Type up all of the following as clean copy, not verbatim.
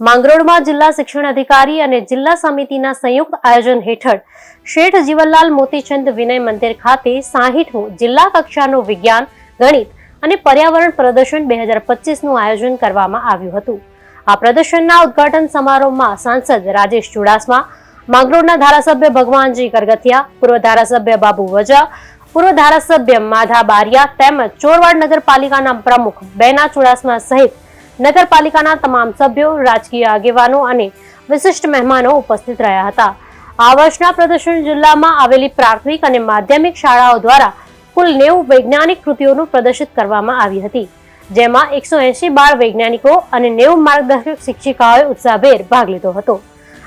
માંગરોળમાં જિલ્લા શિક્ષણ અધિકારી અને જિલ્લા સમિતિના સંયુક્ત આયોજન હેઠળ શેઠ જીવનલાલ મોતીચંદ વિનય મંદિર ખાતે 60મું જિલ્લા કક્ષાનું વિજ્ઞાન, ગણિત અને પર્યાવરણ પ્રદર્શન 2025નું આયોજન કરવામાં આવ્યું હતું। આ પ્રદર્શનના ઉદ્ઘાટન સમારોહમાં સાંસદ રાજેશ ચુડાસમા, માંગરોળના ધારાસભ્ય ભગવાનજી કરગથિયા, પૂર્વ ધારાસભ્ય બાબુ વજા, પૂર્વ ધારાસભ્ય માધા બારિયા તેમજ ચોરવાડ નગરપાલિકાના પ્રમુખ બેના ચુડાસમા સહિત નગરપાલિકાના તમામ સભ્યો, રાજકીય આગેવાનો અને વિશિષ્ટ મહેમાનો ઉપસ્થિત રહ્યા હતા। આ વર્ષના પ્રદર્શન જિલ્લામાં આવેલી પ્રાથમિક અને માધ્યમિક શાળાઓ દ્વારા કુલ 90 વૈજ્ઞાનિક કૃતિઓનું પ્રદર્શિત કરવામાં આવી હતી, જેમાં 180 બાળ વૈજ્ઞાનિકો અને 90 માર્ગદર્શક શિક્ષિકાઓએ ઉત્સાહભેર ભાગ લીધો હતો।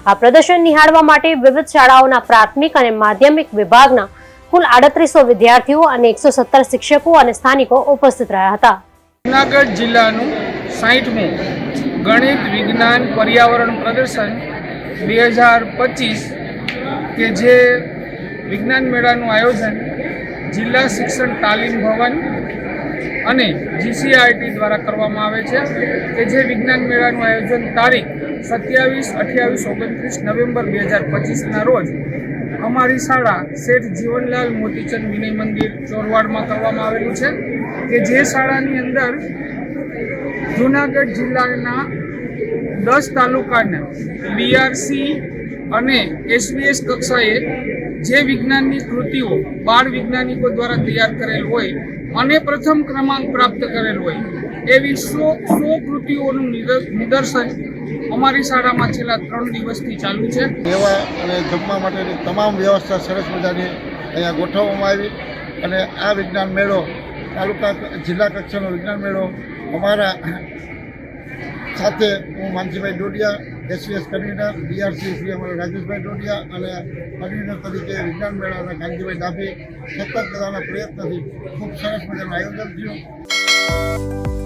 આ પ્રદર્શન નિહાળવા માટે વિવિધ શાળાઓના પ્રાથમિક અને માધ્યમિક વિભાગના કુલ 3800 વિદ્યાર્થીઓ અને 117 શિક્ષકો અને સ્થાનિકો ઉપસ્થિત રહ્યા હતા। જૂનાગઢ જિલ્લાનું 60મું ગણિત, વિજ્ઞાન, પર્યાવરણ પ્રદર્શન 2025 કે જે વિજ્ઞાન મેળાનું આયોજન જિલ્લા શિક્ષણ તાલીમ ભવન અને GCRT દ્વારા કરવામાં આવે છે કે જે વિજ્ઞાન મેળાનું આયોજન તારીખ 27, 28, 29 નવેમ્બર 2025ના રોજ અમારી શાળા શેઠ જીવનલાલ મોતીચંદ વિનય મંદિર ચોરવાડમાં કરવામાં આવેલું છે કે જે શાળાની અંદર જૂનાગઢ જિલ્લાના 10 તાલુકાના BRC અને SBS કક્ષાએ જે વિજ્ઞાનની કૃતિઓ બાળ વૈજ્ઞાનિકો દ્વારા તૈયાર કરેલ હોય અને પ્રથમ ક્રમાંક પ્રાપ્ત કરેલ હોય એવી 100 કૃતિઓનું નિદર્શન અમારી શાળામાં છેલ્લા 3 દિવસથી ચાલુ છે। રહેવા અને જમવા માટેની તમામ વ્યવસ્થા સરસ મજાની અહીંયા ગોઠવવામાં આવી અને આ વિજ્ઞાન મેળો જિલ્લા કક્ષાનો વિજ્ઞાન મેળો અમારા સાથે હું Mansibhai Dodiya, SBS convener, BRC Shri અમારા રાજેશભાઈ ડોડિયા અને કન્વીનર તરીકે વિજ્ઞાન મેળાના કાંતિભાઈ ડાભી સતત બધાના પ્રયત્નથી ખૂબ સરસ મજાનું આયોજન થયું।